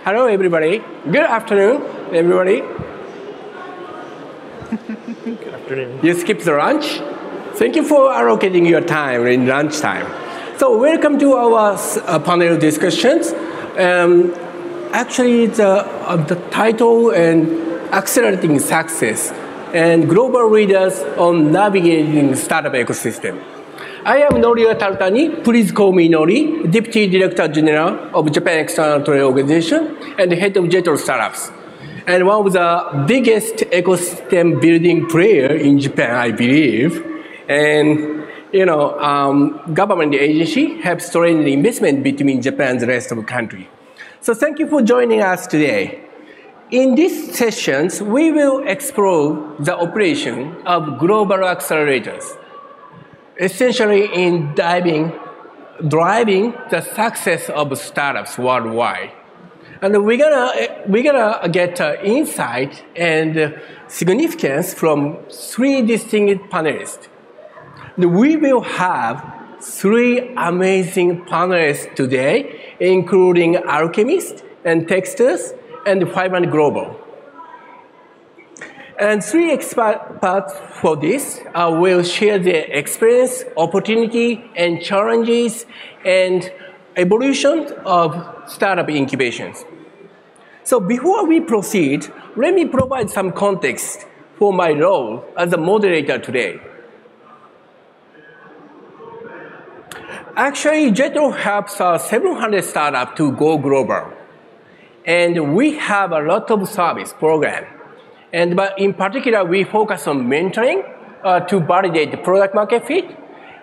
Hello, everybody. Good afternoon, everybody. Good afternoon. You skipped the lunch? Thank you for allocating your time in lunchtime. So welcome to our panel discussions. Actually, the title and accelerating success and global leaders on navigating startup ecosystem. I am Noriya Tarutani. Please call me Nori, Deputy Director General of Japan External Trade Organization and Head of JETRO Startups, and one of the biggest ecosystem building player in Japan, I believe. And government agency helps strengthen investment between Japan and the rest of the country. So thank you for joining us today. In these sessions, we will explore the operation of global accelerators, essentially in driving the success of startups worldwide. And we're gonna get insight and significance from three distinct panelists. We will have three amazing panelists today, including Alchemist and Texters and 500 Global. And three experts for this will share their experience, opportunity, and challenges, and evolution of startup incubations. So before we proceed, let me provide some context for my role as a moderator today. Actually, JETRO helps 700 startups to go global. And we have a lot of service program. But in particular, we focus on mentoring to validate the product market fit,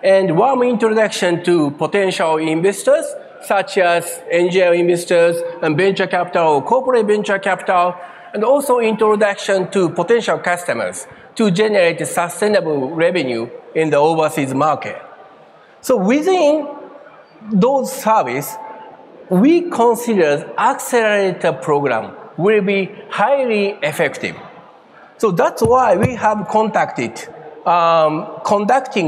and warm introduction to potential investors, such as angel investors and venture capital or corporate venture capital, and also introduction to potential customers to generate sustainable revenue in the overseas market. So within those services, we consider accelerator program will be highly effective. So that's why we have conducting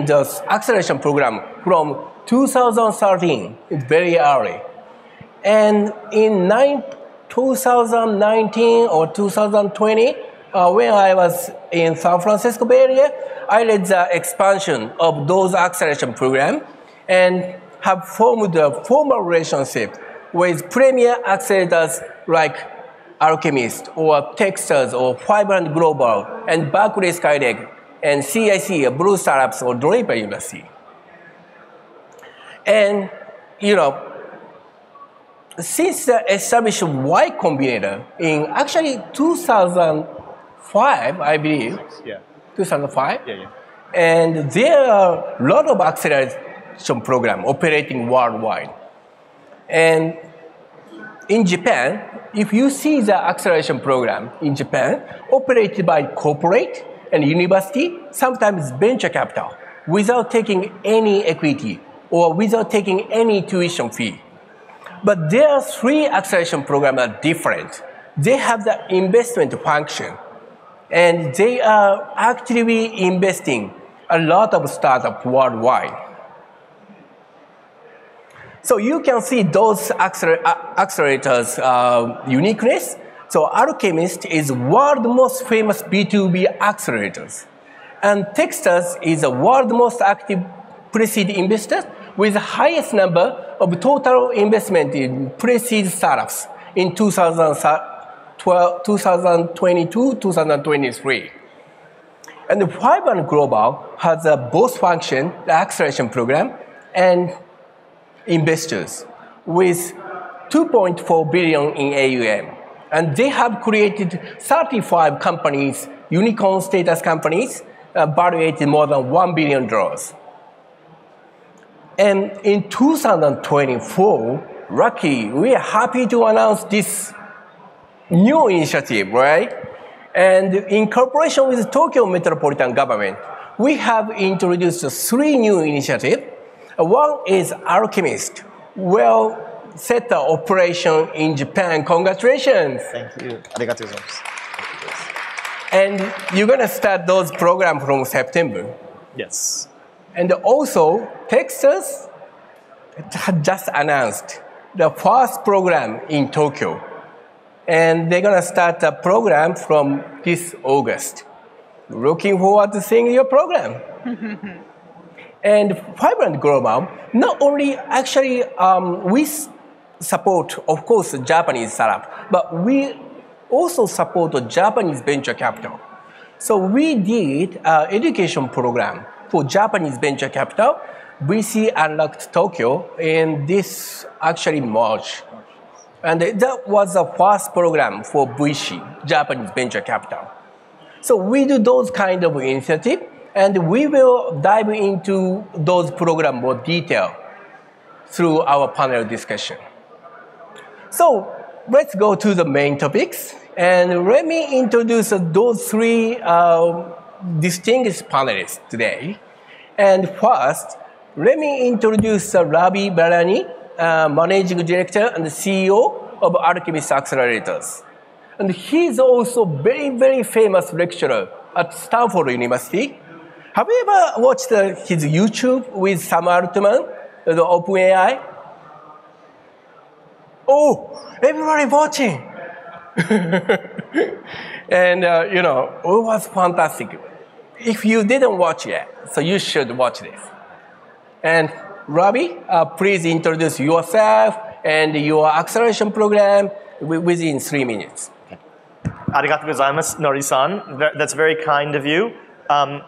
this acceleration program from 2013, it's very early. And in 2019 or 2020, when I was in San Francisco Bay Area, I led the expansion of those acceleration programs and have formed a formal relationship with premier accelerators like Alchemist or Texters or 500 Global and Berkeley Skylake and CIC, Blue Startups or Draper University. And since the established Y Combinator in actually 2005, I believe. Yeah. 2005. Yeah. And there are a lot of acceleration programs operating worldwide. And in Japan, if you see the acceleration program in Japan, operated by corporate and university, sometimes venture capital, without taking any equity or without taking any tuition fee. But their three acceleration programs are different. They have the investment function, and they are actively investing a lot of startups worldwide. So you can see those accelerators' uniqueness. So Alchemist is world's most famous B2B accelerators. And Texters is the world's most active pre-seed investor with the highest number of total investment in pre-seed startups in 2022, 2023. And the 500 Global has both function, the acceleration program, and investors with 2.4 billion in AUM. And they have created 35 companies, unicorn status companies, valuated more than $1 billion. And in 2024, luckily, we are happy to announce this new initiative, right? And in cooperation with the Tokyo Metropolitan Government, we have introduced three new initiatives. One is Alchemist, well set the operation in Japan. Congratulations. Thank you. Arigatou gozaimasu. And you're going to start those programs from September. Yes. And also, Texas had just announced the first program in Tokyo. And they're going to start a program from this August. Looking forward to seeing your program. And Vibrant Global, not only actually we support, of course, the Japanese startup, but we also support the Japanese venture capital. So we did an education program for Japanese venture capital, VC Unlocked Tokyo, in this actually March. And that was the first program for VC, Japanese venture capital. So we do those kind of initiatives, and we will dive into those programs more detail through our panel discussion. So let's go to the main topics, and let me introduce those three distinguished panelists today. And first, let me introduce Ravi Belani, Managing Director and CEO of Alchemist Accelerators. And he's also very, very famous lecturer at Stanford University. Have you ever watched his YouTube with Sam Altman, the OpenAI? Oh, everybody watching. And, it was fantastic. If you didn't watch yet, so you should watch this. And Ravi, please introduce yourself and your acceleration program within 3 minutes. Arigatou gozaimasu, Nori-san. That's very kind of you.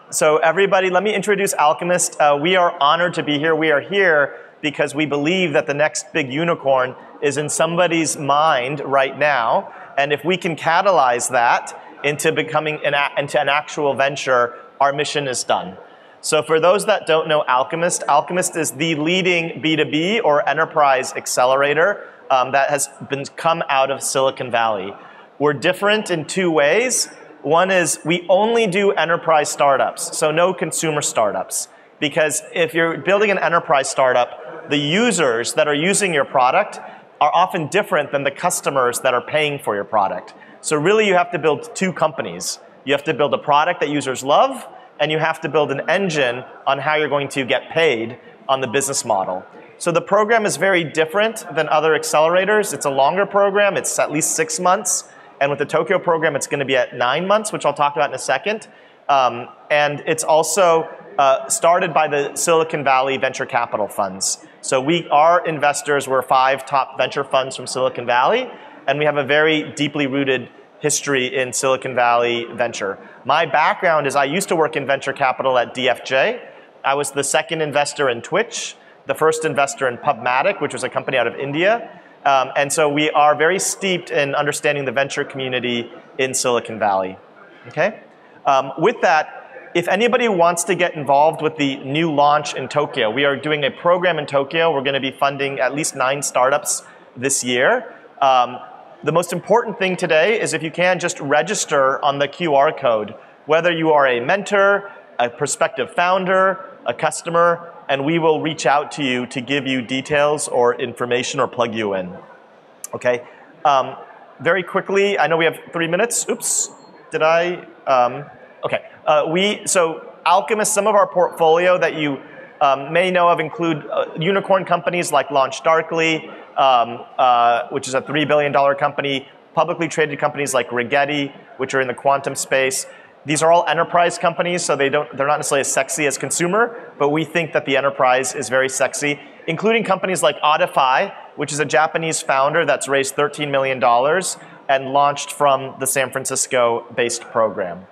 So everybody, let me introduce Alchemist. We are honored to be here. We are here because we believe that the next big unicorn is in somebody's mind right now. And if we can catalyze that into becoming into an actual venture, our mission is done. So for those that don't know Alchemist, Alchemist is the leading B2B or enterprise accelerator that has come out of Silicon Valley. We're different in 2 ways. One is we only do enterprise startups, so no consumer startups. Because if you're building an enterprise startup, the users that are using your product are often different than the customers that are paying for your product. So really you have to build 2 companies. You have to build a product that users love, and you have to build an engine on how you're going to get paid on the business model. So the program is very different than other accelerators. It's a longer program. It's at least 6 months. And with the Tokyo program, it's going to be at 9 months, which I'll talk about in a second. And it's also started by the Silicon Valley venture capital funds. So our investors were 5 top venture funds from Silicon Valley, and we have a very deeply rooted history in Silicon Valley venture. My background is I used to work in venture capital at DFJ. I was the second investor in Twitch, the first investor in Pubmatic, which was a company out of India. And so we are very steeped in understanding the venture community in Silicon Valley. Okay? With that, if anybody wants to get involved with the new launch in Tokyo, we are doing a program in Tokyo. We're going to be funding at least 9 startups this year. The most important thing today is if you can just register on the QR code, whether you are a mentor, a prospective founder, a customer, and we will reach out to you to give you details or information or plug you in. Okay? Very quickly, I know we have 3 minutes. Oops, did I? Okay. So Alchemist, some of our portfolio that you may know of include unicorn companies like LaunchDarkly, which is a $3 billion company, publicly traded companies like Rigetti, which are in the quantum space. These are all enterprise companies, so they're not necessarily as sexy as consumer, but we think that the enterprise is very sexy, including companies like Audify, which is a Japanese founder that's raised $13 million and launched from the San Francisco-based program.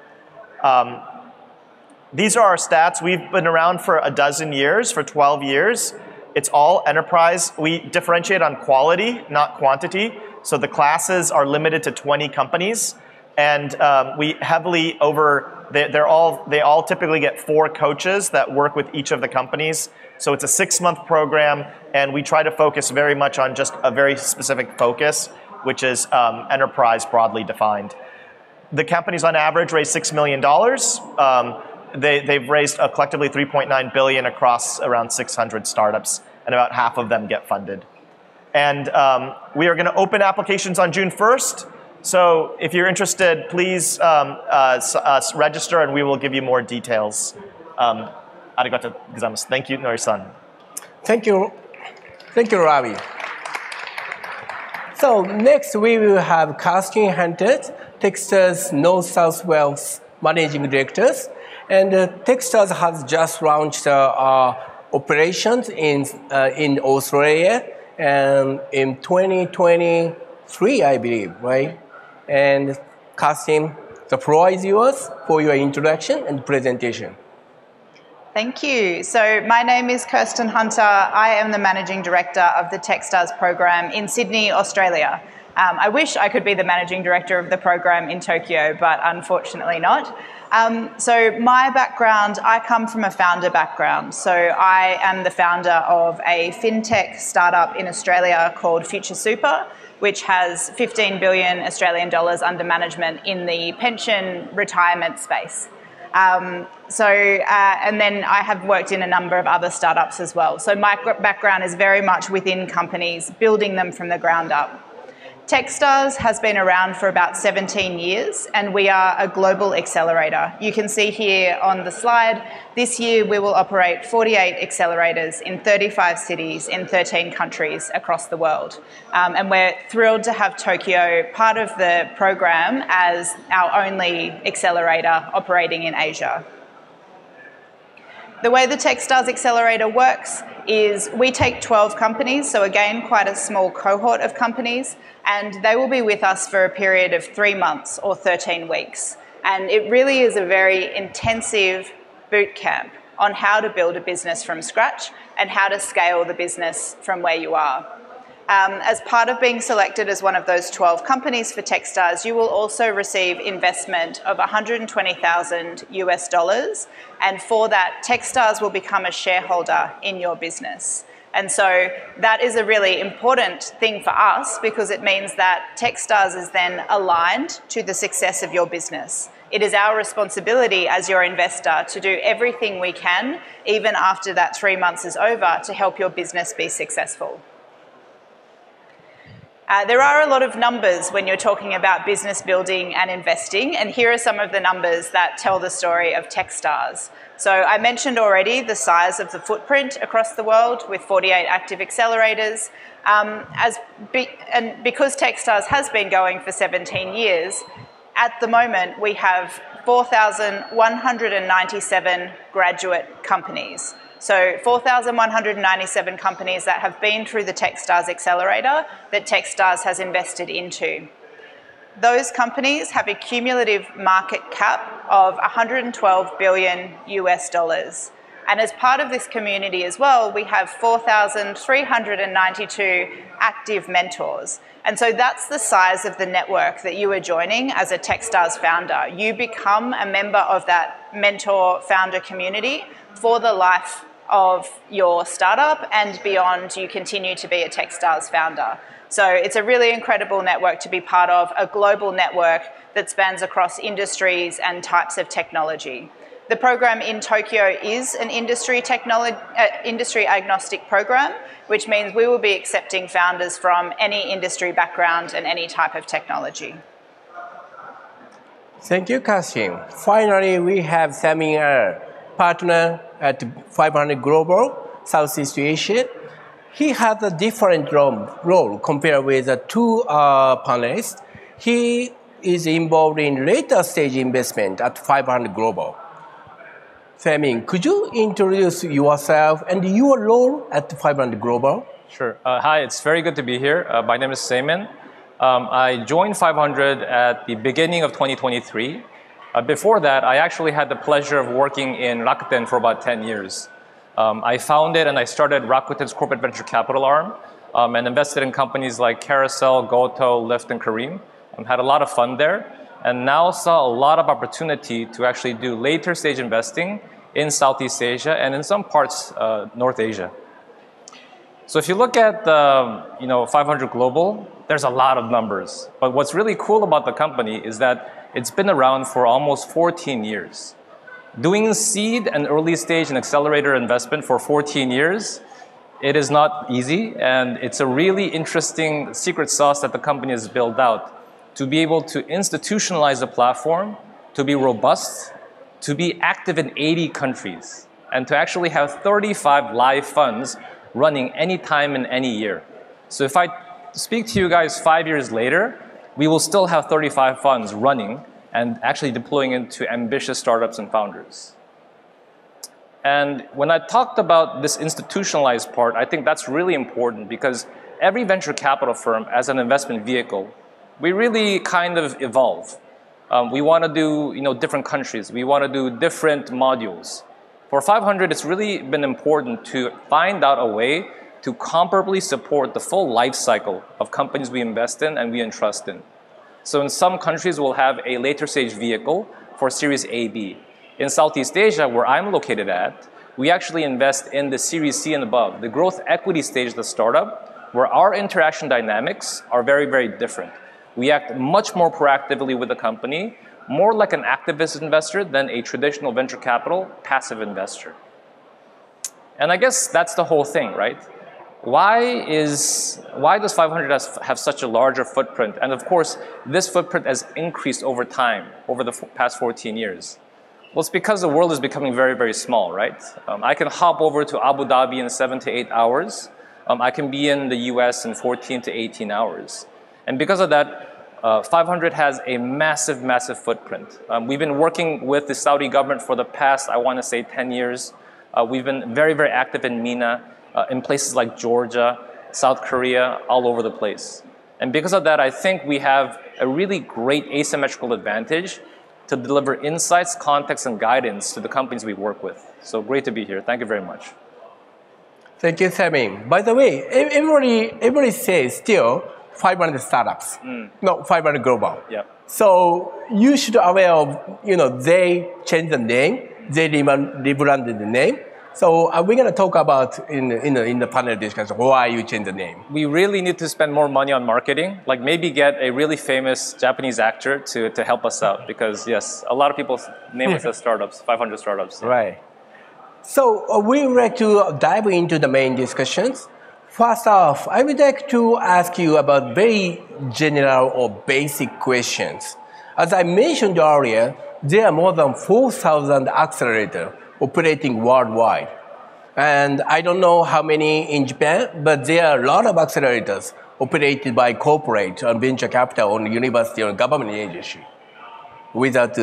These are our stats. We've been around for 12 years, for 12 years. It's all enterprise. We differentiate on quality, not quantity. So the classes are limited to 20 companies. And we heavily they all typically get 4 coaches that work with each of the companies. So it's a 6-month program, and we try to focus very much on just a very specific focus, which is enterprise broadly defined. The companies on average raise $6 million. They've raised collectively $3.9 billion across around 600 startups, and about half of them get funded. And we are going to open applications on June 1st. So if you're interested, please register, and we will give you more details. Arigatou gozaimasu. Thank you, Nori-san. Thank you. Thank you, Ravi. So next we will have Kirstin Hunter, Techstars North South Wales Managing Directors. And Techstars has just launched operations in Australia and in 2023, I believe, right? And Kirstin, the floor is yours for your introduction and presentation. Thank you. So my name is Kirstin Hunter. I am the Managing Director of the Techstars program in Sydney, Australia. I wish I could be the Managing Director of the program in Tokyo, but unfortunately not. So my background, I come from a founder background. So I am the founder of a fintech startup in Australia called Future Super, which has 15 billion Australian dollars under management in the pension retirement space. And then I have worked in a number of other startups as well. So my background is very much within companies, building them from the ground up. Techstars has been around for about 17 years, and we are a global accelerator. You can see here on the slide, this year we will operate 48 accelerators in 35 cities in 13 countries across the world. And we're thrilled to have Tokyo part of the program as our only accelerator operating in Asia. The way the Techstars Accelerator works is we take 12 companies, so again, quite a small cohort of companies, and they will be with us for a period of 3 months or 13 weeks. And it really is a very intensive boot camp on how to build a business from scratch and how to scale the business from where you are. As part of being selected as one of those 12 companies for Techstars, you will also receive investment of $120,000 US, and for that, Techstars will become a shareholder in your business. And so that is a really important thing for us because it means that Techstars is then aligned to the success of your business. It is our responsibility as your investor to do everything we can, even after that 3 months is over, to help your business be successful. There are a lot of numbers when you're talking about business building and investing, and here are some of the numbers that tell the story of Techstars. So I mentioned already the size of the footprint across the world with 48 active accelerators. And because Techstars has been going for 17 years, at the moment we have 4,197 graduate companies. So 4,197 companies that have been through the Techstars Accelerator that Techstars has invested into. Those companies have a cumulative market cap of 112 billion US dollars. And as part of this community as well, we have 4,392 active mentors. And so that's the size of the network that you are joining as a Techstars founder. You become a member of that mentor founder community for the life of your startup, and beyond, you continue to be a Techstars founder. So it's a really incredible network to be part of, a global network that spans across industries and types of technology. The program in Tokyo is an industry agnostic program, which means we will be accepting founders from any industry background and any type of technology. Thank you, Kirstin. Finally, we have Saemin, partner at 500 Global, Southeast Asia. He has a different role compared with the two panelists. He is involved in later stage investment at 500 Global. Saemin, could you introduce yourself and your role at 500 Global? Sure. Hi, it's very good to be here. My name is Saemin. I joined 500 at the beginning of 2023. Before that, I actually had the pleasure of working in Rakuten for about 10 years. I founded and I started Rakuten's corporate venture capital arm and invested in companies like Carousel, Goto, Lyft, and Careem. Had a lot of fun there, and now saw a lot of opportunity to actually do later stage investing in Southeast Asia and in some parts North Asia. So if you look at 500 Global, there's a lot of numbers. But what's really cool about the company is that it's been around for almost 14 years. Doing seed and early stage and accelerator investment for 14 years, it is not easy, and it's a really interesting secret sauce that the company has built out to be able to institutionalize the platform, to be robust, to be active in 80 countries, and to actually have 35 live funds running anytime in any year. So if I speak to you guys 5 years later, we will still have 35 funds running and actually deploying into ambitious startups and founders. And when I talked about this institutionalized part, I think that's really important because every venture capital firm as an investment vehicle, we really kind of evolve. We want to do different countries. We want to do different modules. For 500, it's really been important to find out a way to comparably support the full life cycle of companies we invest in and we entrust in. So in some countries, we'll have a later stage vehicle for Series A, B. In Southeast Asia, where I'm located at, we actually invest in the Series C and above, the growth equity stage of the startup, where our interaction dynamics are very, very different. We act much more proactively with the company, more like an activist investor than a traditional venture capital passive investor. And I guess that's the whole thing, right? Why does 500 have such a larger footprint? And of course, this footprint has increased over time, over the past 14 years. Well, it's because the world is becoming very, very small, right? I can hop over to Abu Dhabi in 7 to 8 hours. I can be in the US in 14 to 18 hours. And because of that, 500 has a massive, massive footprint. We've been working with the Saudi government for the past, I want to say, 10 years. We've been very, very active in MENA, in places like Georgia, South Korea, all over the place. And because of that, I think we have a really great asymmetrical advantage to deliver insights, context, and guidance to the companies we work with. So great to be here. Thank you very much. Thank you, Saemin. By the way, everybody says still 500 startups, no 500 global. Yeah. So you should aware of, they changed the name, they rebranded the name. So we're going to talk about in the panel discussion why you changed the name. We really need to spend more money on marketing, like maybe get a really famous Japanese actor to help us out because yes, a lot of people name us as startups, 500 startups. Right. So we would like to dive into the main discussions. First off, I would like to ask you about very general or basic questions. As I mentioned earlier, there are more than 4,000 accelerators operating worldwide. And I don't know how many in Japan, but there are a lot of accelerators operated by corporate or venture capital or university or government agency without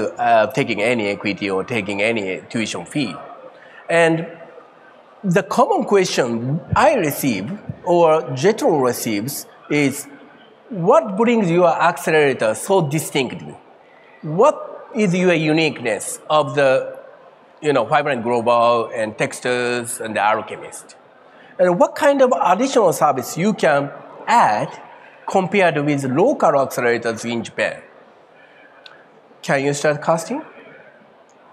taking any equity or taking any tuition fee. And the common question I receive or Jetro receives is, what brings your accelerator so distinctly? What is your uniqueness of the 500 Global and Techstars and the Alchemist? And what kind of additional service you can add compared with local accelerators in Japan? Can you start, Kirstin?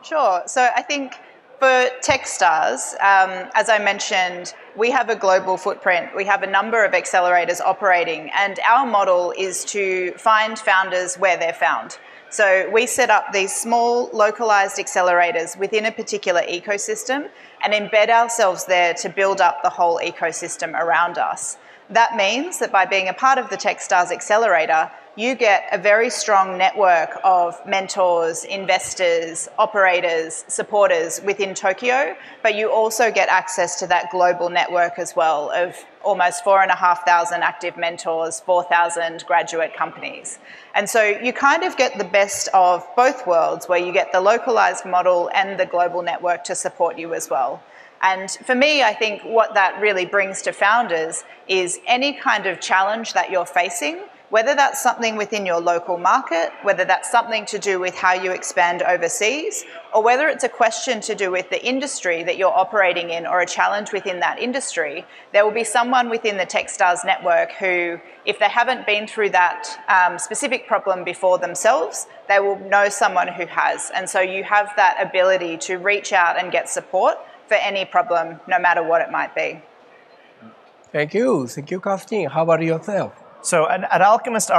Sure. So I think for Techstars, as I mentioned, we have a global footprint. We have a number of accelerators operating, and our model is to find founders where they're found. So we set up these small localized accelerators within a particular ecosystem and embed ourselves there to build up the whole ecosystem around us. That means that by being a part of the Techstars Accelerator, you get a very strong network of mentors, investors, operators, supporters within Tokyo, but you also get access to that global network as well of almost 4,500 active mentors, 4,000 graduate companies. And so you kind of get the best of both worlds, where you get the localized model and the global network to support you as well. And for me, I think what that really brings to founders is any kind of challenge that you're facing, whether that's something within your local market, whether that's something to do with how you expand overseas, or whether it's a question to do with the industry that you're operating in or a challenge within that industry, there will be someone within the Techstars network who, if they haven't been through that specific problem before themselves, they will know someone who has. And so you have that ability to reach out and get support for any problem, no matter what it might be. Thank you. Thank you, Kirstin. How about yourself? So at Alchemist,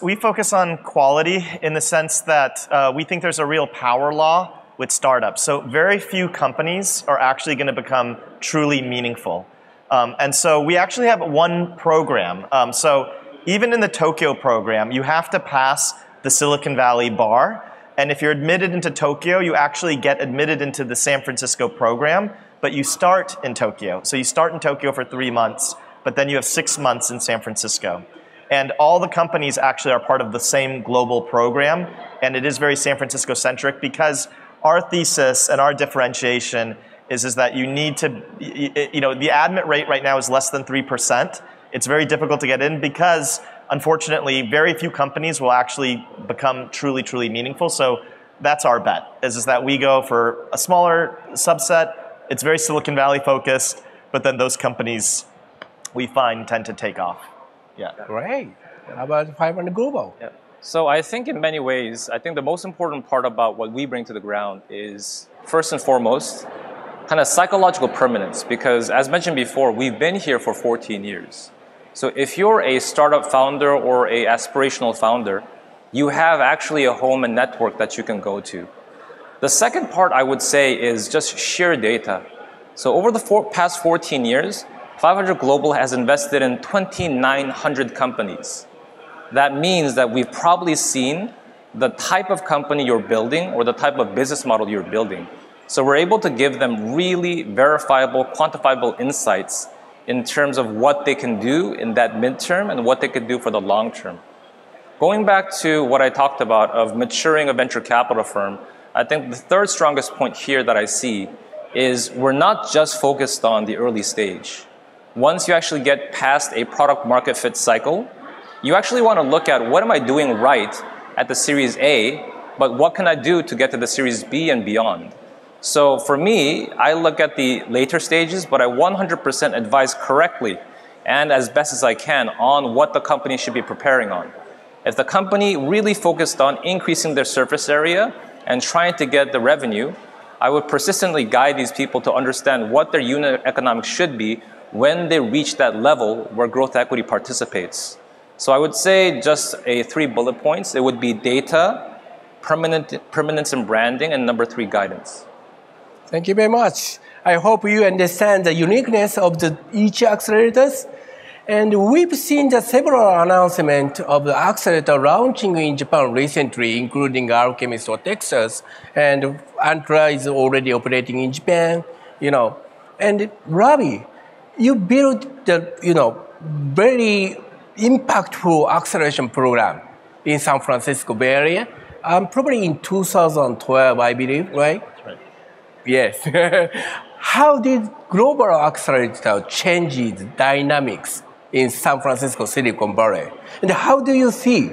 we focus on quality in the sense that we think there's a real power law with startups. So very few companies are actually going to become truly meaningful. And so we actually have one program. So even in the Tokyo program, you have to pass the Silicon Valley bar. And if you're admitted into Tokyo, you actually get admitted into the San Francisco program, but you start in Tokyo. So you start in Tokyo for 3 months. but then you have 6 months in San Francisco. And all the companies actually are part of the same global program, and it is very San Francisco-centric because our thesis and our differentiation is that you need to, the admit rate right now is less than 3%. It's very difficult to get in because, unfortunately, very few companies will actually become truly, truly meaningful. So that's our bet, is that we go for a smaller subset. It's very Silicon Valley focused, but then those companies we find tend to take off. Yeah. Great. How about 500 Global? Yeah. So I think in many ways, I think the most important part about what we bring to the ground is, first and foremost, kind of psychological permanence. Because as mentioned before, we've been here for 14 years. So if you're a startup founder or a aspirational founder, you have actually a home and network that you can go to. The second part I would say is just sheer data. So over the past 14 years, 500 Global has invested in 2,900 companies. That means that we've probably seen the type of company you're building or the type of business model you're building. So we're able to give them really verifiable, quantifiable insights in terms of what they can do in that midterm and what they could do for the long term. Going back to what I talked about of maturing a venture capital firm, I think the third strongest point here that I see is we're not just focused on the early stage. Once you actually get past a product market fit cycle, you actually want to look at what am I doing right at the Series A, but what can I do to get to the Series B and beyond? So for me, I look at the later stages, but I 100% advise correctly and as best as I can on what the company should be preparing on. If the company really focused on increasing their surface area and trying to get the revenue, I would persistently guide these people to understand what their unit economics should be when they reach that level where growth equity participates. So I would say just 3 bullet points. It would be data, permanence and branding, and number 3, guidance. Thank you very much. I hope you understand the uniqueness of each accelerators. And we've seen the several announcements of the accelerator launching in Japan recently, including Alchemist or Texas, and Antra is already operating in Japan, And Ravi, you built the, very impactful acceleration program in San Francisco Bay Area, probably in 2012, I believe, right? That's right. Yes. How did global accelerator change the dynamics in San Francisco, Silicon Valley? And how do you see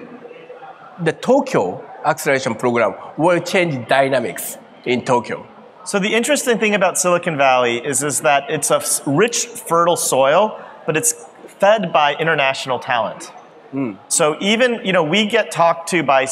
the Tokyo acceleration program will change dynamics in Tokyo? So the interesting thing about Silicon Valley is that it's a rich, fertile soil, but it's fed by international talent. So even, we get talked to by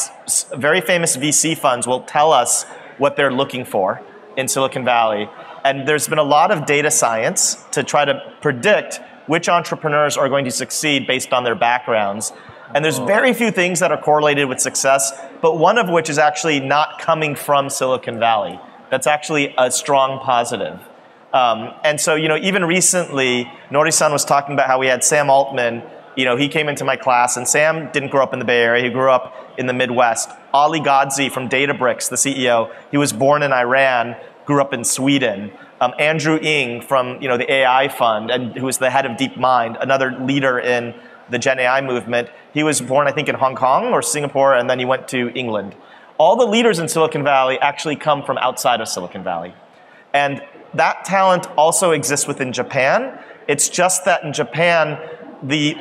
very famous VC funds will tell us what they're looking for in Silicon Valley. And there's been a lot of data science to try to predict which entrepreneurs are going to succeed based on their backgrounds. And there's very few things that are correlated with success, but one of which is actually not coming from Silicon Valley. That's actually a strong positive. And so, even recently, Nori-san was talking about how we had Sam Altman. He came into my class, and Sam didn't grow up in the Bay Area. He grew up in the Midwest. Ali Ghodsi from Databricks, the CEO, he was born in Iran, grew up in Sweden. Andrew Ng from the AI Fund, and who was the head of DeepMind, another leader in the Gen AI movement. He was born, I think, in Hong Kong or Singapore, and then he went to England. All the leaders in Silicon Valley actually come from outside of Silicon Valley. And that talent also exists within Japan. It's just that in Japan, the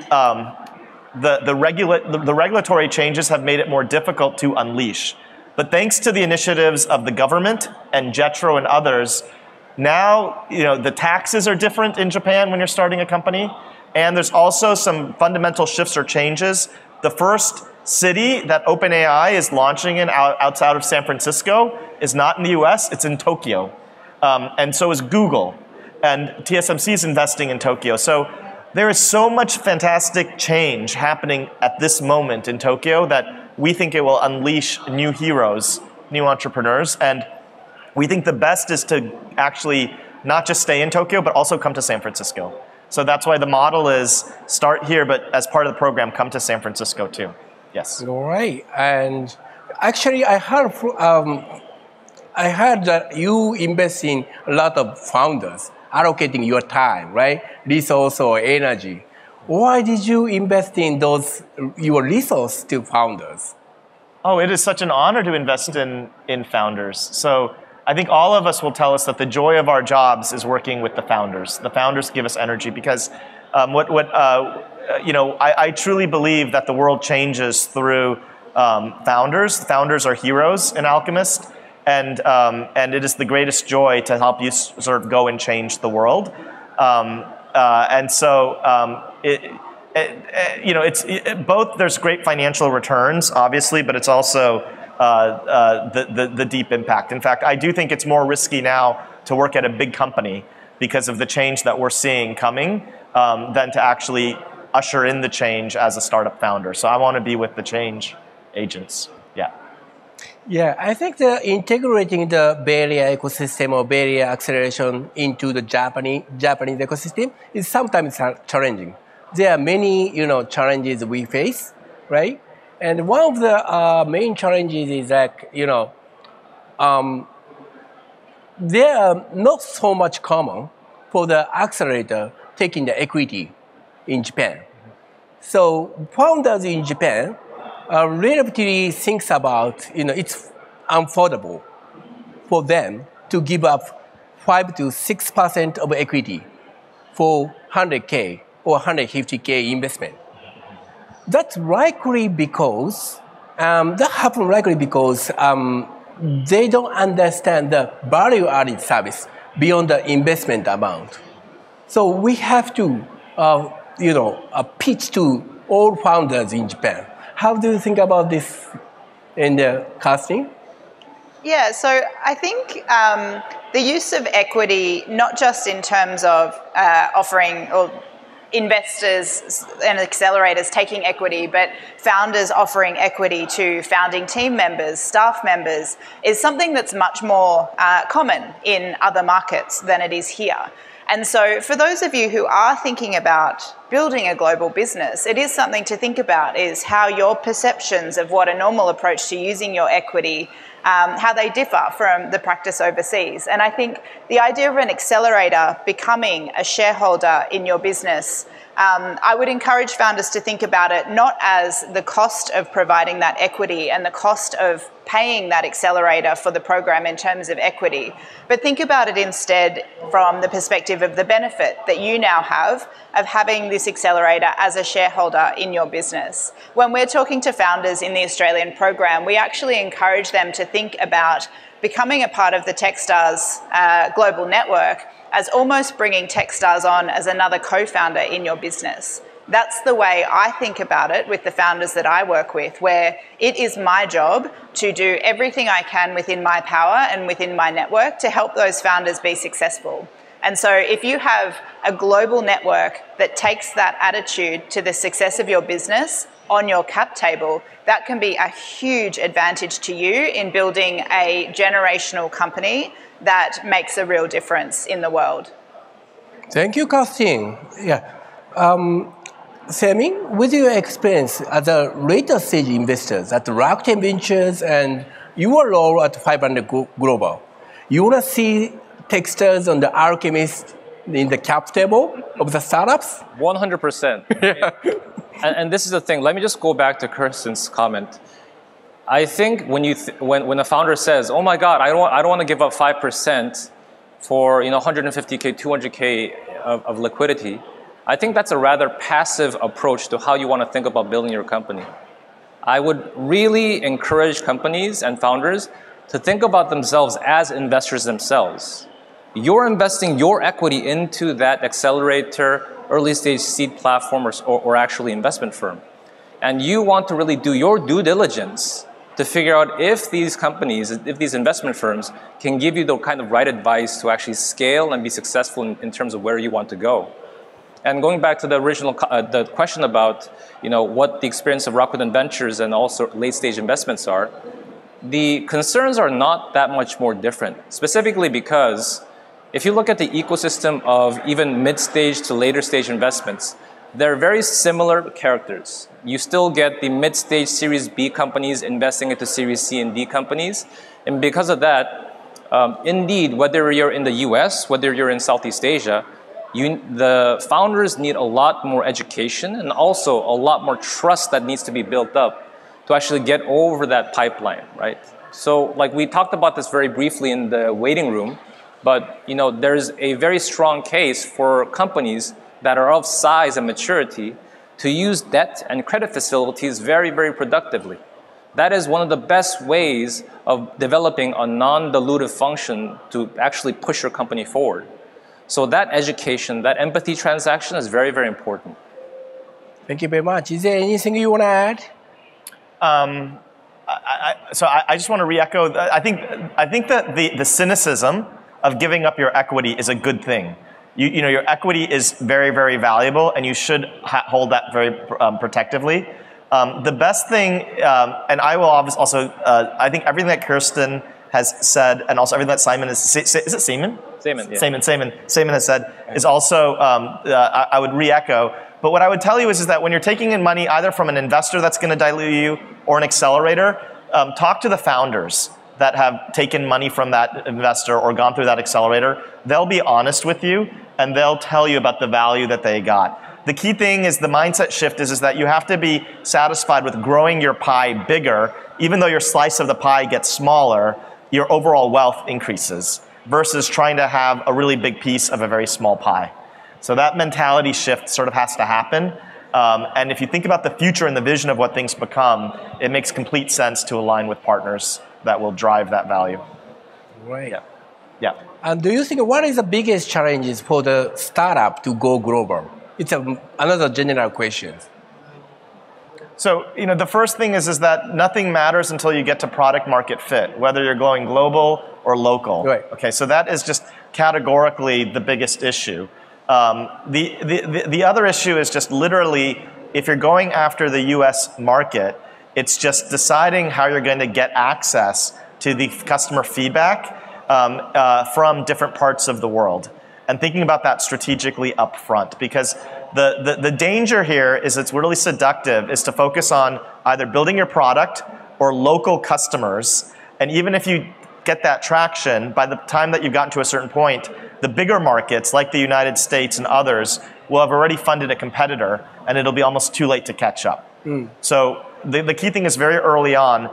regulatory changes have made it more difficult to unleash. But thanks to the initiatives of the government and JETRO and others, now the taxes are different in Japan when you're starting a company. And there's also some fundamental shifts or changes. The first city that OpenAI is launching in outside of San Francisco is not in the US, it's in Tokyo. And so is Google. And TSMC is investing in Tokyo. So there is so much fantastic change happening at this moment in Tokyo that we think it will unleash new heroes, new entrepreneurs. And we think the best is to actually not just stay in Tokyo, but also come to San Francisco. So that's why the model is start here, but as part of the program, come to San Francisco too. Yes. All right. And actually, I heard that you invest in a lot of founders, allocating your time, right? Resource or energy. why did you invest in those your resource to founders? Oh, it is such an honor to invest in founders. So I think all of us will tell us that the joy of our jobs is working with the founders. The founders give us energy because I truly believe that the world changes through founders. Founders are heroes in Alchemist, and it is the greatest joy to help you sort of go and change the world. Both there's great financial returns, obviously, but it's also the deep impact. In fact, I do think it's more risky now to work at a big company because of the change that we're seeing coming than to actually usher in the change as a startup founder. So I want to be with the change agents. Yeah. Yeah, I think that integrating the Bay Area ecosystem or Bay Area acceleration into the Japanese ecosystem is sometimes challenging. There are many, challenges we face, right? And one of the main challenges is that, they are not so much common for the accelerator taking the equity in Japan. So founders in Japan relatively thinks about, it's affordable for them to give up 5 to 6% of equity for 100K or 150K investment. That's likely because, they don't understand the value-added service beyond the investment amount. So we have to, pitch to all founders in Japan. How do you think about this in the casting? Yeah, so I think the use of equity, not just in terms of offering or investors and accelerators taking equity, but founders offering equity to founding team members, staff members, is something that's much more common in other markets than it is here. And so for those of you who are thinking about building a global business, it is something to think about, is how your perceptions of what a normal approach to using your equity, how they differ from the practice overseas. And I think the idea of an accelerator becoming a shareholder in your business, I would encourage founders to think about it not as the cost of providing that equity and the cost of paying that accelerator for the program in terms of equity, but think about it instead from the perspective of the benefit that you now have of having this accelerator as a shareholder in your business. When we're talking to founders in the Australian program, we actually encourage them to think about becoming a part of the Techstars global network as almost bringing Techstars on as another co-founder in your business. That's the way I think about it with the founders that I work with, where it is my job to do everything I can within my power and within my network to help those founders be successful. And so if you have a global network that takes that attitude to the success of your business on your cap table, that can be a huge advantage to you in building a generational company that makes a real difference in the world. Thank you, Kirstin. Yeah. Saemin, with your experience as a later stage investors at Rakuten Ventures and your role at 500 Global, you want to see Techstars on the Alchemist in the cap table of the startups? 100%. And this is the thing. Let me just go back to Kirstin's comment. I think when a founder says, "Oh my God, I don't want to give up 5% for 150K, 200K of liquidity," I think that's a rather passive approach to how you want to think about building your company. I would really encourage companies and founders to think about themselves as investors themselves. You're investing your equity into that accelerator, early stage seed platform, or actually investment firm. And you want to really do your due diligence to figure out if these companies, if these investment firms can give you the kind of right advice to actually scale and be successful in terms of where you want to go. And going back to the original the question about what the experience of Rakuten Ventures and also late stage investments are, the concerns are not that much more different, specifically because if you look at the ecosystem of even mid-stage to later stage investments, they're very similar characters. You still get the mid-stage Series B companies investing into Series C and D companies. And because of that, indeed, whether you're in the US, whether you're in Southeast Asia, the founders need a lot more education and also a lot more trust that needs to be built up to actually get over that pipeline, right? So like we talked about this very briefly in the waiting room, but there's a very strong case for companies that are of size and maturity to use debt and credit facilities very, very productively. That is one of the best ways of developing a non-dilutive function to actually push your company forward. So that education, that empathy transaction is very, very important. Thank you very much. Is there anything you want to add? So I just want to re-echo. I think that the cynicism of giving up your equity is a good thing. Your equity is very, very valuable, and you should hold that very protectively. The best thing, and I will also, I think everything that Kirstin has said, and also everything that Saemin is it Saemin? Saemin, yeah. Saemin has said is also, I would re-echo. But what I would tell you is that when you're taking in money either from an investor that's going to dilute you or an accelerator, talk to the founders that have taken money from that investor or gone through that accelerator. They'll be honest with you, and they'll tell you about the value that they got. The key thing is the mindset shift is that you have to be satisfied with growing your pie bigger. Even though your slice of the pie gets smaller, your overall wealth increases versus trying to have a really big piece of a very small pie. So that mentality shift sort of has to happen. And if you think about the future and the vision of what things become, it makes complete sense to align with partners that will drive that value. Right. Yeah. And do you think what is the biggest challenges for the startup to go global? It's another general question. So, the first thing is that nothing matters until you get to product market fit, whether you're going global or local. Right. Okay, so that is just categorically the biggest issue. The other issue is just literally, if you're going after the US market, it's just deciding how you're going to get access to the customer feedback from different parts of the world. And thinking about that strategically up front, because the danger here is it's really seductive is to focus on either building your product or local customers. And even if you get that traction, by the time that you've gotten to a certain point, the bigger markets like the United States and others will have already funded a competitor, and it'll be almost too late to catch up. So the key thing is very early on,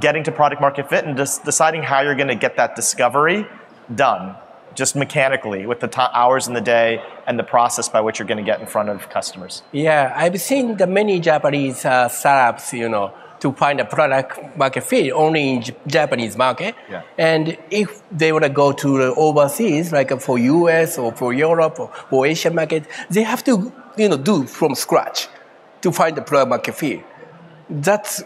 getting to product market fit and just deciding how you're going to get that discovery done, just mechanically with the hours in the day and the process by which you're going to get in front of customers. Yeah, I've seen the many Japanese startups, to find a product market fit only in Japanese market. Yeah. And if they want to go to the overseas, like for US or for Europe or for Asian market, they have to, do from scratch to find the product market fit. That's,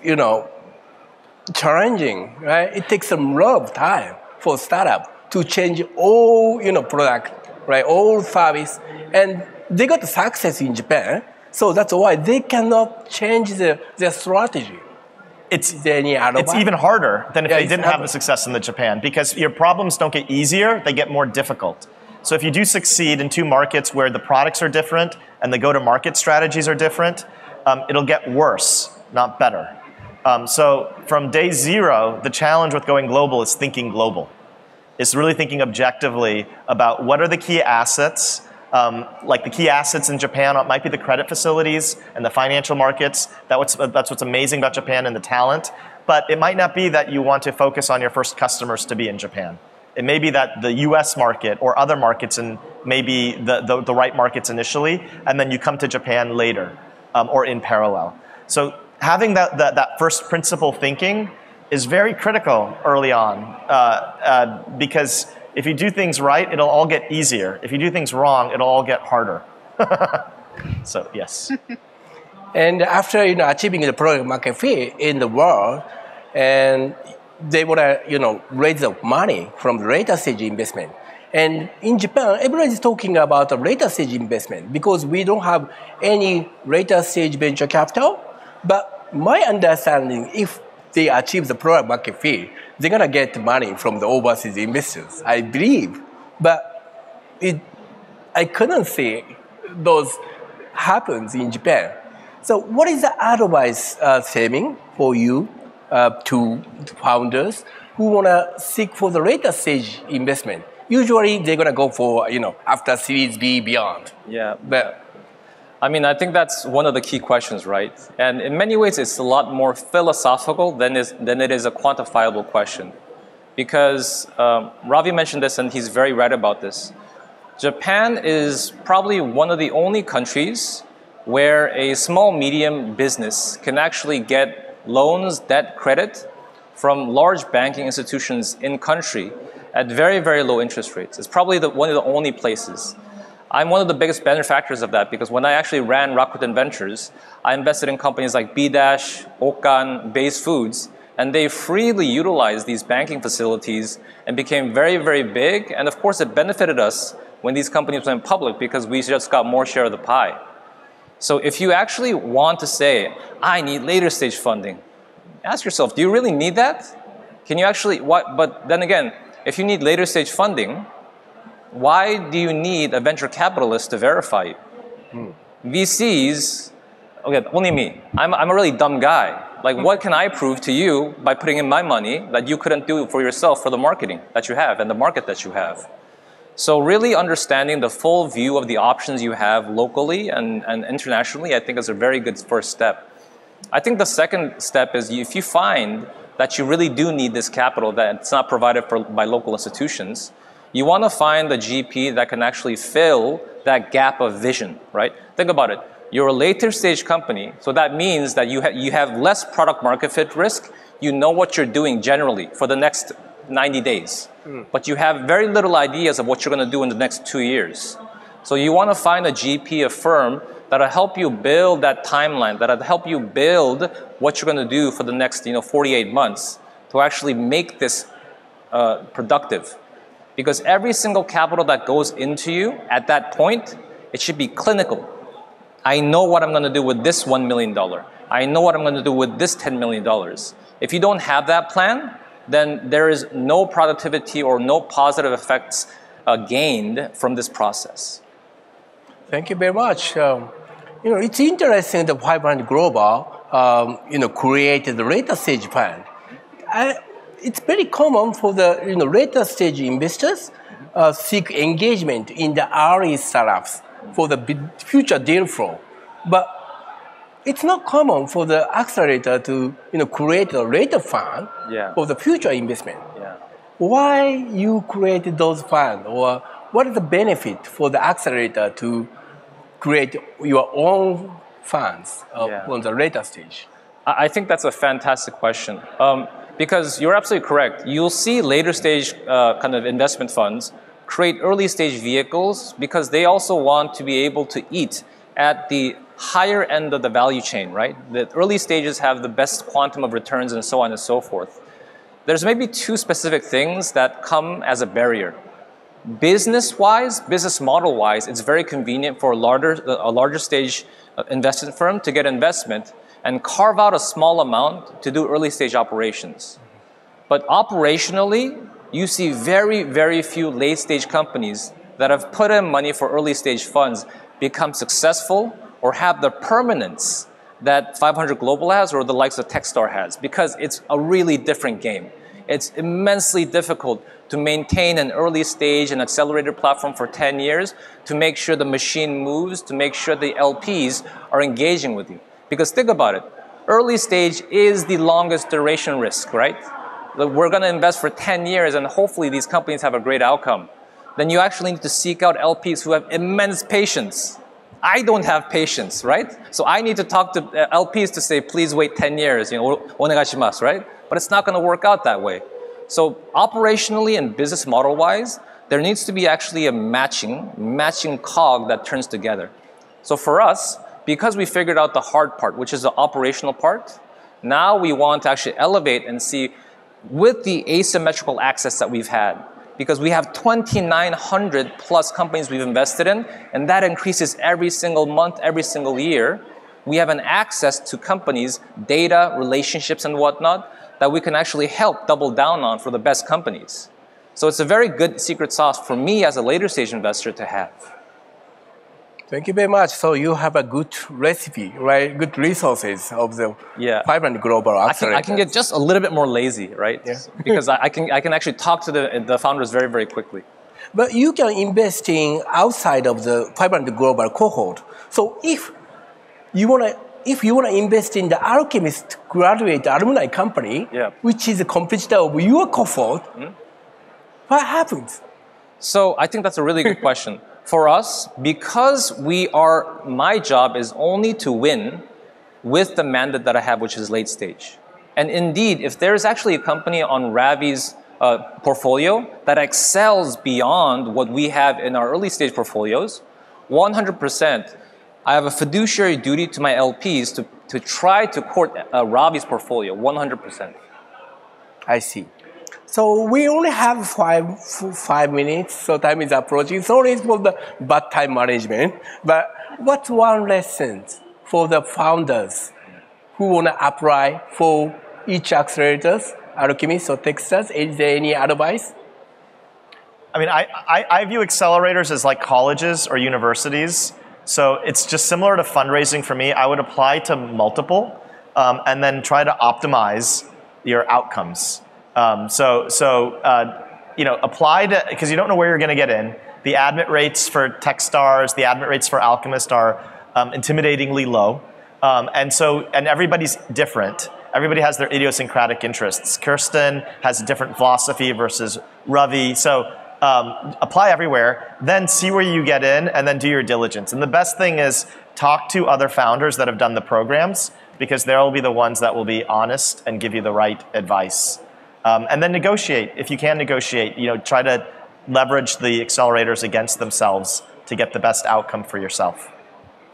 challenging, right? It takes a lot of time for startup to change all, product, right? All service. And they got success in Japan. So that's why they cannot change their strategy. It's even harder than if they didn't have the success in Japan, because your problems don't get easier, they get more difficult. So if you do succeed in two markets where the products are different and the go-to-market strategies are different, it'll get worse, not better. So from day zero, the challenge with going global is thinking global. It's really thinking objectively about what are the key assets. Like the key assets in Japan might be the credit facilities and the financial markets. That's what's amazing about Japan and the talent. But it might not be that you want to focus on your first customers to be in Japan. It may be that the US market or other markets and maybe the right markets initially, and then you come to Japan later or in parallel. So having that first principle thinking is very critical early on because if you do things right, it'll all get easier. If you do things wrong, it'll all get harder. So, yes. And after achieving the product market fit in the world, and they want to raise the money from the later stage investment. And in Japan, everybody is talking about the later stage investment because we don't have any later stage venture capital. But my understanding, if they achieve the product market fit, they're going to get money from the overseas investors, I believe. But I couldn't see those happens in Japan. So what is the advice, Saemin, for you to founders who want to seek for the later stage investment? usually they're gonna go for, after Series B beyond. Yeah. But I mean, I think that's one of the key questions, right? And in many ways, it's a lot more philosophical than it is a quantifiable question. Because Ravi mentioned this, and he's very right about this. Japan is probably one of the only countries where a small, medium business can actually get loans, debt, credit from large banking institutions in country at very, very low interest rates. It's probably one of the only places. I'm one of the biggest benefactors of that because when I actually ran Rakuten Ventures, I invested in companies like B-Dash, Okan, Base Foods, and they freely utilized these banking facilities and became very, very big. And of course, it benefited us when these companies went public because we just got more share of the pie. So if you actually want to say, I need later stage funding, ask yourself, do you really need that? Can you actually, but then again, if you need later stage funding, why do you need a venture capitalist to verify you? VCs, okay, only me. I'm a really dumb guy. Like, what can I prove to you by putting in my money that you couldn't do for yourself for the marketing that you have and the market that you have? So really understanding the full view of the options you have locally and internationally, I think is a very good first step. I think the second step is if you find that you really do need this capital that's not provided by local institutions, you want to find a GP that can actually fill that gap of vision, right? Think about it. You're a later stage company, so that means that you have less product market fit risk. You know what you're doing generally for the next 90 days. But you have very little ideas of what you're going to do in the next 2 years. So you want to find a GP, a firm, that'll help you build that timeline, that'll help you build what you're going to do for the next 48 months to actually make this productive. Because every single capital that goes into you at that point, it should be clinical. I know what I'm going to do with this $1 million. I know what I'm going to do with this $10 million. If you don't have that plan, then there is no productivity or no positive effects gained from this process. thank you very much. It's interesting that 500 Global, created the later stage fund. It's very common for the later stage investors seek engagement in the early startups for the future deal flow, but it's not common for the accelerator to create a later fund for the future investment. Yeah. Why you created those funds, or what is the benefit for the accelerator to create your own funds on the later stage? I think that's a fantastic question. Because you're absolutely correct. You'll see later stage kind of investment funds create early stage vehicles because they also want to be able to eat at the higher end of the value chain, right? The early stages have the best quantum of returns and so on and so forth. There's maybe two specific things that come as a barrier. Business-wise, business model-wise, it's very convenient for a larger stage investment firm to get investment and carve out a small amount to do early stage operations. But operationally, you see very, very few late stage companies that have put in money for early stage funds become successful or have the permanence that 500 Global has or the likes of Techstar has, because it's a really different game. It's immensely difficult to maintain an early stage and accelerator platform for 10 years to make sure the machine moves, to make sure the LPs are engaging with you. Because think about it, early stage is the longest duration risk, right? We're going to invest for 10 years and hopefully these companies have a great outcome. Then you actually need to seek out LPs who have immense patience. I don't have patience, right? So I need to talk to LPs to say, please wait 10 years, onegaishimasu, right? But it's not going to work out that way. So operationally and business model-wise, there needs to be actually a matching cog that turns together. So for us, because we figured out the hard part, which is the operational part, now we want to actually elevate and see with the asymmetrical access that we've had, because we have 2,900 plus companies we've invested in, and that increases every single month, every single year. We have an access to companies, data, relationships, and whatnot that we can actually help double down on for the best companies. So it's a very good secret sauce for me as a later stage investor to have. Thank you very much. So you have a good recipe, right? Good resources of the 500 Global Accelerator. I can get just a little bit more lazy, right? Yeah. Because I can actually talk to the founders very, very quickly. But you can invest in outside of the 500 global cohort. So if you want to invest in the Alchemist graduate alumni company, which is a competitor of your cohort, what happens? So I think that's a really good question. For us, because my job is only to win with the mandate that I have, which is late stage. And indeed, if there's actually a company on Ravi's portfolio that excels beyond what we have in our early stage portfolios, 100%, I have a fiduciary duty to my LPs to try to court Ravi's portfolio, 100%. I see. So we only have five minutes, so time is approaching. Sorry for the bad time management, but what's one lesson for the founders who want to apply for each accelerators, Alchemist or Texas? Is there any advice? I mean, I view accelerators as like colleges or universities. So it's just similar to fundraising for me. I would apply to multiple and then try to optimize your outcomes. Apply to, because you don't know where you're going to get in. The admit rates for Techstars, the admit rates for Alchemist are intimidatingly low. And everybody's different. Everybody has their idiosyncratic interests. Kirstin has a different philosophy versus Ravi. So apply everywhere, then see where you get in, and then do your diligence. And the best thing is talk to other founders that have done the programs, because they'll be the ones that will be honest and give you the right advice. And then negotiate. If you can negotiate, try to leverage the accelerators against themselves to get the best outcome for yourself.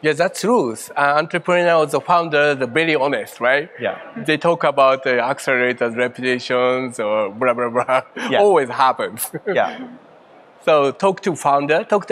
Yes, that's true. Entrepreneurs, the founders, are very honest, right? Yeah. They talk about the accelerators' reputations or blah, blah, blah. Yeah. Always happens. Yeah. So talk to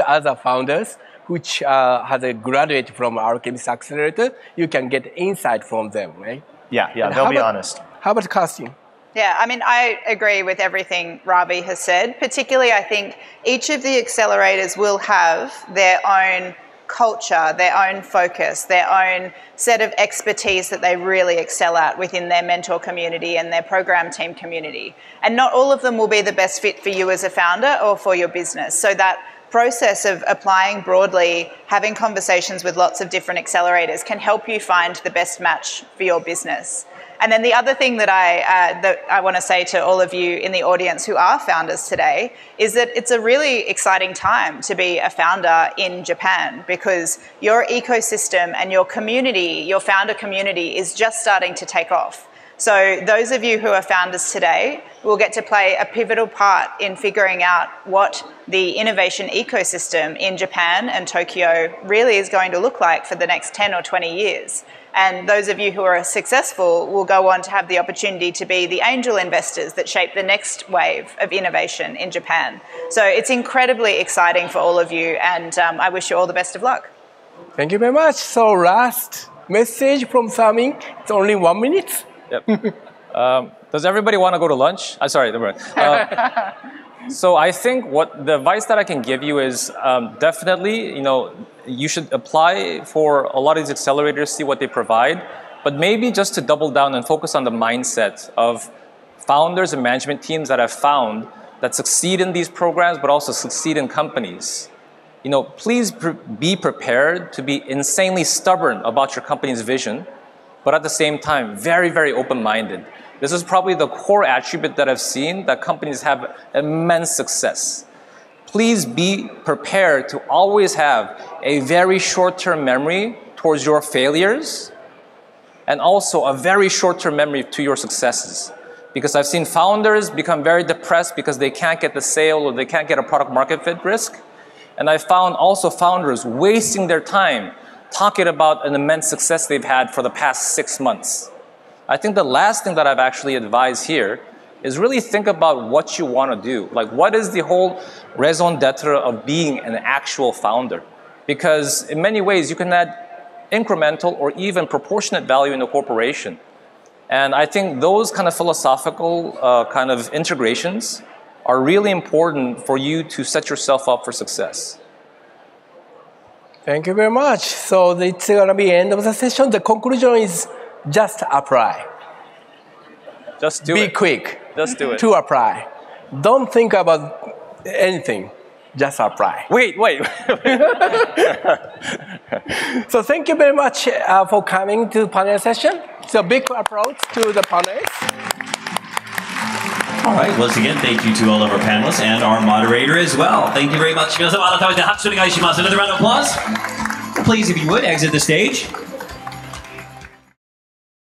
other founders which has a graduate from Alchemist Accelerator. You can get insight from them, right? Yeah, they'll be honest. How about Kirstin? Yeah, I mean, I agree with everything Ravi has said. Particularly, I think each of the accelerators will have their own culture, their own focus, their own set of expertise that they really excel at within their mentor community and their program team community. And not all of them will be the best fit for you as a founder or for your business. So that process of applying broadly, having conversations with lots of different accelerators can help you find the best match for your business. And then the other thing that I want to say to all of you in the audience who are founders today is that it's a really exciting time to be a founder in Japan, because your ecosystem and your community, your founder community, is just starting to take off. So those of you who are founders today will get to play a pivotal part in figuring out what the innovation ecosystem in Japan and Tokyo really is going to look like for the next 10 or 20 years. And those of you who are successful will go on to have the opportunity to be the angel investors that shape the next wave of innovation in Japan. So it's incredibly exciting for all of you, and I wish you all the best of luck. Thank you very much. So last message from Saemin. It's only 1 minute. Yep. Does everybody want to go to lunch? Sorry, never mind. So I think the advice that I can give you is definitely, you should apply for a lot of these accelerators, see what they provide, but maybe just to double down and focus on the mindset of founders and management teams that I've found that succeed in these programs, but also succeed in companies. Please be prepared to be insanely stubborn about your company's vision, but at the same time, very, very open-minded. This is probably the core attribute that I've seen that companies have immense success. Please be prepared to always have a very short-term memory towards your failures and also a very short-term memory to your successes. Because I've seen founders become very depressed because they can't get the sale or they can't get a product market fit risk. And I found also founders wasting their time talking about an immense success they've had for the past 6 months. I think the last thing that I've actually advised here is really think about what you want to do. Like, what is the whole raison d'etre of being an actual founder? Because in many ways, you can add incremental or even proportionate value in a corporation. And I think those kind of philosophical kind of integrations are really important for you to set yourself up for success. Thank you very much. So it's going to be the end of the session. The conclusion is just apply. Just do it. Be quick. Just do it. To apply. Don't think about anything. just apply. Wait. So thank you very much for coming to panel session. So big applause to the panelists. All right, once again, thank you to all of our panelists and our moderator as well. Thank you very much. 皆様、改めて拍手お願いします。Another round of applause. Please, if you would, exit the stage.